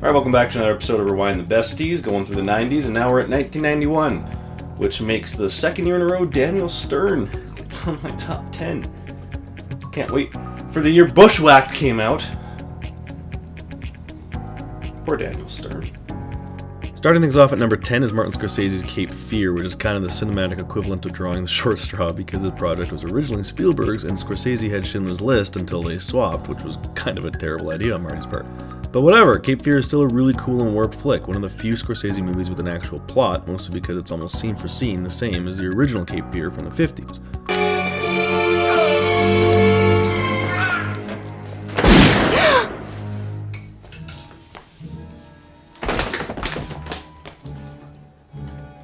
Alright, welcome back to another episode of Rewind the Besties, going through the 90s, and now we're at 1991, which makes the second year in a row Daniel Stern gets on my top 10. Can't wait for the year Bushwhacked came out. Poor Daniel Stern. Starting things off at number 10 is Martin Scorsese's Cape Fear, which is kind of the cinematic equivalent of Drawing the Short Straw, because the project was originally Spielberg's and Scorsese had Schindler's List until they swapped, which was kind of a terrible idea on Marty's part. But whatever, Cape Fear is still a really cool and warped flick, one of the few Scorsese movies with an actual plot, mostly because it's almost scene for scene the same as the original Cape Fear from the 50s.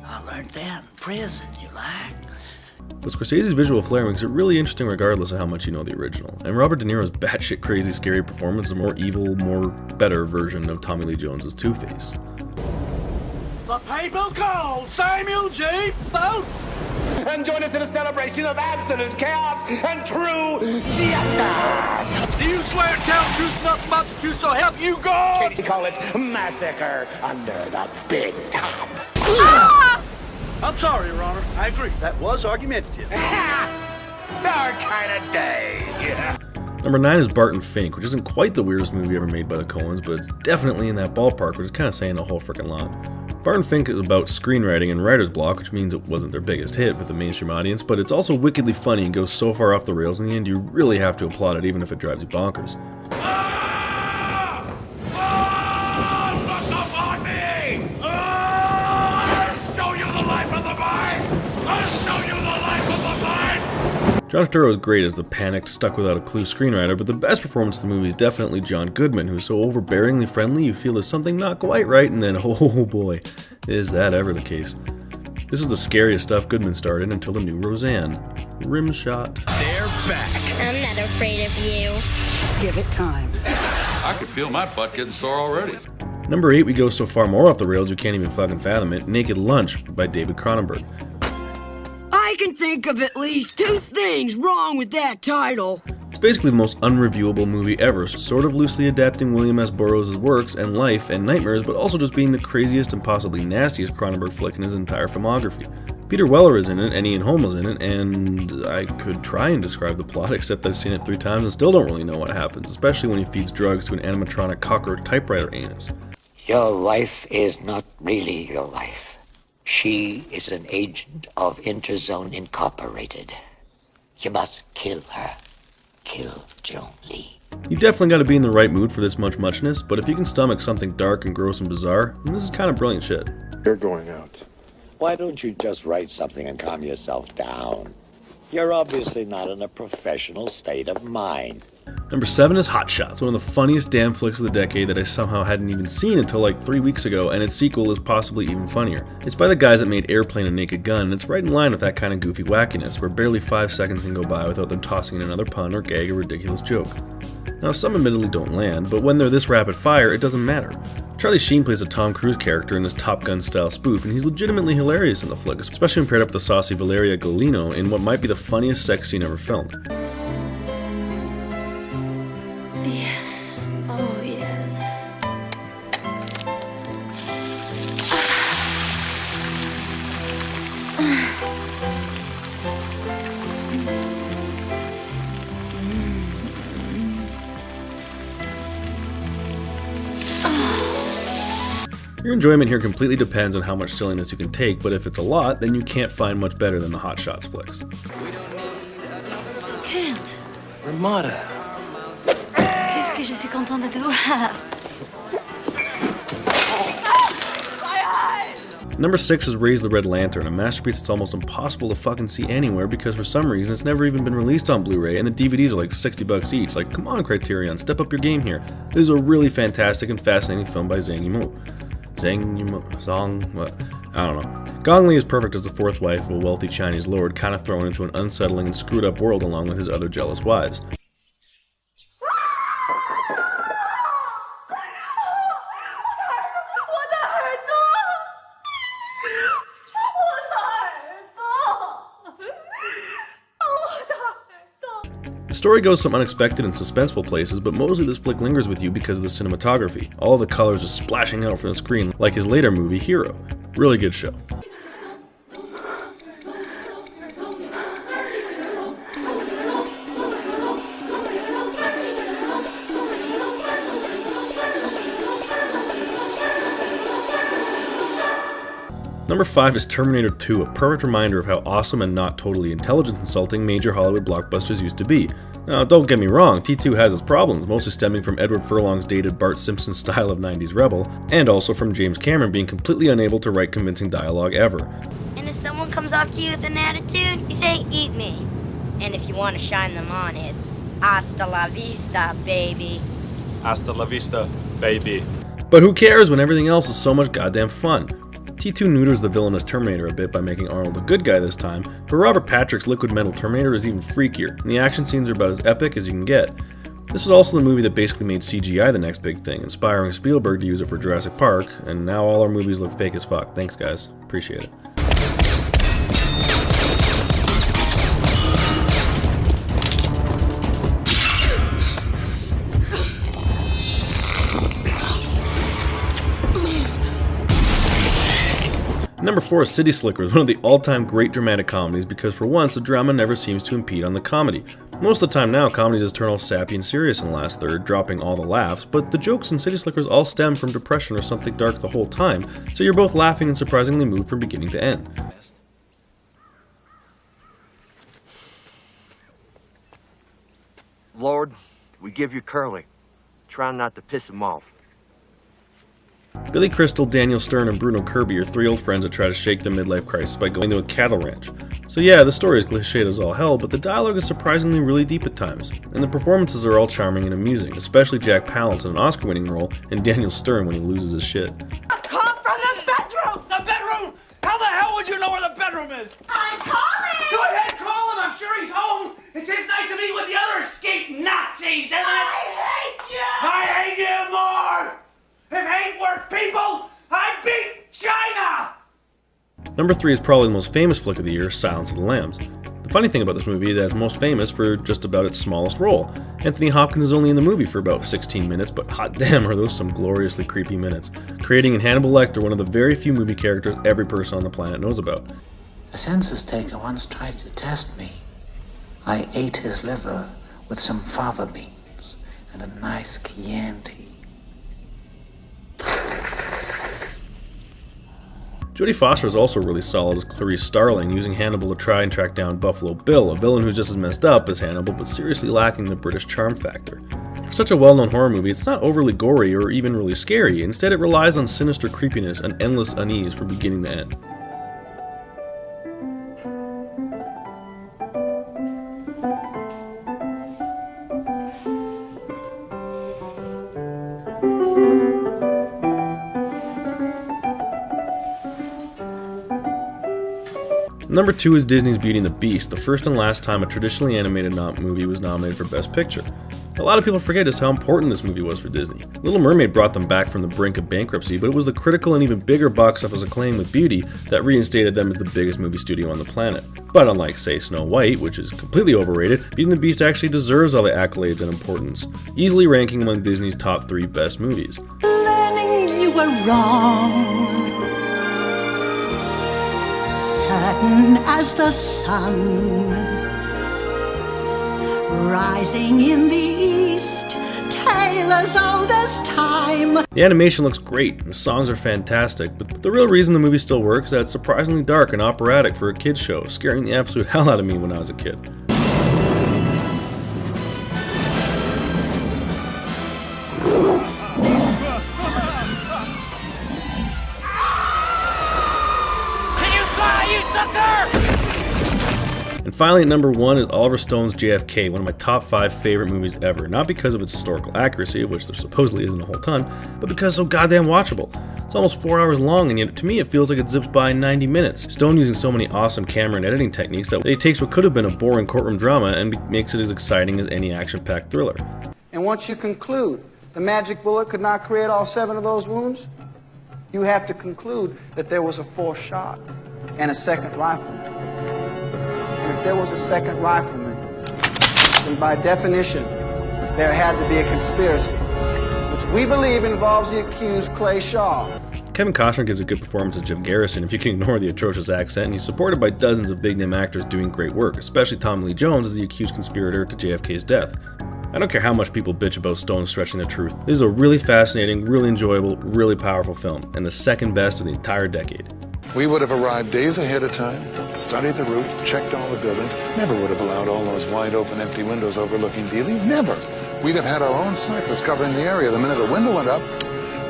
I learned that in prison, you like? But Scorsese's visual flair makes it really interesting regardless of how much you know the original. And Robert De Niro's batshit crazy scary performance is a more evil, more better version of Tommy Lee Jones's Two-Face. The people call Samuel J. Vote! And join us in a celebration of absolute chaos and true justice! Do you swear to tell the truth, nothing but the truth, so help you God? We call it Massacre Under the Big Top. I'm sorry, Your Honor. I agree. That was argumentative. Our kind of day. Yeah. Number 9 is Barton Fink, which isn't quite the weirdest movie ever made by the Coens, but it's definitely in that ballpark, which is kind of saying a whole freaking lot. Barton Fink is about screenwriting and writer's block, which means it wasn't their biggest hit with the mainstream audience, but it's also wickedly funny and goes so far off the rails in the end you really have to applaud it even if it drives you bonkers. John Turturro is great as the panicked, stuck without a clue screenwriter, but the best performance of the movie is definitely John Goodman, who's so overbearingly friendly you feel there's something not quite right, and then, oh boy, is that ever the case. This is the scariest stuff Goodman starred in until the new Roseanne. Rimshot. They're back. I'm not afraid of you. Give it time. I could feel my butt getting sore already. Number 8, we go so far more off the rails you can't even fucking fathom it, Naked Lunch by David Cronenberg. I can think of at least 2 things wrong with that title. It's basically the most unreviewable movie ever, sort of loosely adapting William S. Burroughs' works and life and nightmares, but also just being the craziest and possibly nastiest Cronenberg flick in his entire filmography. Peter Weller is in it, and Ian Holm is in it, and I could try and describe the plot, except I've seen it 3 times and still don't really know what happens, especially when he feeds drugs to an animatronic cockroach typewriter anus. Your wife is not really your wife. She is an agent of Interzone Incorporated. You must kill her. Kill Joan Lee. You definitely gotta be in the right mood for this muchness, but if you can stomach something dark and gross and bizarre, then this is kind of brilliant shit. You're going out. Why don't you just write something and calm yourself down? You're obviously not in a professional state of mind. Number 7 is Hot Shots, one of the funniest damn flicks of the decade that I somehow hadn't even seen until like 3 weeks ago, and its sequel is possibly even funnier. It's by the guys that made Airplane and Naked Gun, and it's right in line with that kind of goofy wackiness, where barely 5 seconds can go by without them tossing in another pun or gag or ridiculous joke. Now, some admittedly don't land, but when they're this rapid fire, it doesn't matter. Charlie Sheen plays a Tom Cruise character in this Top Gun-style spoof, and he's legitimately hilarious in the flick, especially when paired up with the saucy Valeria Golino in what might be the funniest sex scene ever filmed. Yes. Oh, yes. Your enjoyment here completely depends on how much silliness you can take, but if it's a lot, then you can't find much better than the Hot Shots flicks. Kurt, Ramada. qu'est-ce que je suis contente de te voir. Number 6 is Raise the Red Lantern, a masterpiece that's almost impossible to fucking see anywhere because for some reason it's never even been released on Blu-ray, and the DVDs are like $60 each. Like, come on, Criterion, step up your game here. This is a really fantastic and fascinating film by Zhang Yimou. I don't know. Gong Li is perfect as the 4th wife of a wealthy Chinese lord, kind of thrown into an unsettling and screwed up world along with his other jealous wives. The story goes some unexpected and suspenseful places, but mostly this flick lingers with you because of the cinematography. All the colors just splashing out from the screen like his later movie, Hero. Really good show. Number 5 is Terminator 2, a perfect reminder of how awesome and not totally intelligence insulting major Hollywood blockbusters used to be. Now, don't get me wrong, T2 has its problems, mostly stemming from Edward Furlong's dated Bart Simpson style of 90s rebel, and also from James Cameron being completely unable to write convincing dialogue ever. And if someone comes up to you with an attitude, you say, "Eat me." And if you want to shine them on, it's hasta la vista, baby. Hasta la vista, baby. But who cares when everything else is so much goddamn fun? T2 neuters the villainous Terminator a bit by making Arnold a good guy this time, but Robert Patrick's liquid metal Terminator is even freakier, and the action scenes are about as epic as you can get. This was also the movie that basically made CGI the next big thing, inspiring Spielberg to use it for Jurassic Park, and now all our movies look fake as fuck. Thanks guys, appreciate it. Number 4 is City Slickers, one of the all-time great dramatic comedies because for once the drama never seems to impede on the comedy. Most of the time now, comedies just turn all sappy and serious in the last third, dropping all the laughs, but the jokes in City Slickers all stem from depression or something dark the whole time, so you're both laughing and surprisingly moved from beginning to end. Lord, we give you Curly. Try not to piss him off. Billy Crystal, Daniel Stern, and Bruno Kirby are 3 old friends that try to shake their midlife crisis by going to a cattle ranch. So yeah, the story is cliched as all hell, but the dialogue is surprisingly really deep at times, and the performances are all charming and amusing, especially Jack Palance in an Oscar-winning role, and Daniel Stern when he loses his shit. Come from the bedroom! The bedroom? How the hell would you know where the bedroom is? I'm calling! Go ahead, call him. I'm sure he's home. It's his night to meet with the other escaped Nazis, isn't it? I hate you! I hate you more! If hate worked people, I'd beat China! Number 3 is probably the most famous flick of the year, Silence of the Lambs. The funny thing about this movie is that it's most famous for just about its smallest role. Anthony Hopkins is only in the movie for about 16 minutes, but hot damn are those some gloriously creepy minutes, creating in Hannibal Lecter one of the very few movie characters every person on the planet knows about. A census taker once tried to test me. I ate his liver with some fava beans and a nice Chianti. Jodie Foster is also really solid as Clarice Starling, using Hannibal to try and track down Buffalo Bill, a villain who's just as messed up as Hannibal but seriously lacking the British charm factor. For such a well-known horror movie, it's not overly gory or even really scary, instead it relies on sinister creepiness and endless unease from beginning to end. Number 2 is Disney's Beauty and the Beast, the first and last time a traditionally animated movie was nominated for Best Picture. A lot of people forget just how important this movie was for Disney. Little Mermaid brought them back from the brink of bankruptcy, but it was the critical and even bigger box office acclaim with Beauty that reinstated them as the biggest movie studio on the planet. But unlike, say, Snow White, which is completely overrated, Beauty and the Beast actually deserves all the accolades and importance, easily ranking among Disney's top 3 best movies. Learning you were wrong, certain as the sun, rising in the east, tale as old as time. The animation looks great, and the songs are fantastic, but the real reason the movie still works is that it's surprisingly dark and operatic for a kid's show, scaring the absolute hell out of me when I was a kid. And finally at number 1 is Oliver Stone's JFK, one of my top 5 favorite movies ever, not because of its historical accuracy, of which there supposedly isn't a whole ton, but because it's so goddamn watchable. It's almost 4 hours long, and yet to me it feels like it zips by in 90 minutes. Stone using so many awesome camera and editing techniques that he takes what could have been a boring courtroom drama and makes it as exciting as any action-packed thriller. And once you conclude the magic bullet could not create all 7 of those wounds, you have to conclude that there was a 4th shot and a second rifleman. And if there was a second rifleman, then by definition, there had to be a conspiracy, which we believe involves the accused Clay Shaw. Kevin Costner gives a good performance as Jim Garrison if you can ignore the atrocious accent, and he's supported by dozens of big-name actors doing great work, especially Tommy Lee Jones as the accused conspirator to JFK's death. I don't care how much people bitch about Stone stretching the truth. This is a really fascinating, really enjoyable, really powerful film, and the second best of the entire decade. We would have arrived days ahead of time, studied the route, checked all the buildings, never would have allowed all those wide open empty windows overlooking Dealey, never. We'd have had our own snipers covering the area. The minute a window went up,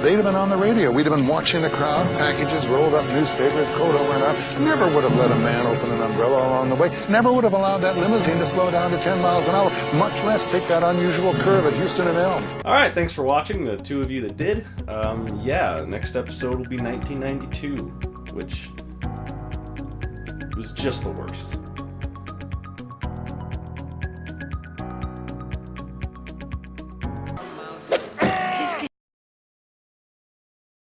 they'd have been on the radio. We'd have been watching the crowd, packages rolled up, newspapers, coda went up. Never would have let a man open an umbrella along the way. Never would have allowed that limousine to slow down to 10 miles an hour, much less take that unusual curve at Houston and Elm. Alright, thanks for watching, the two of you that did. Next episode will be 1992, which was just the worst.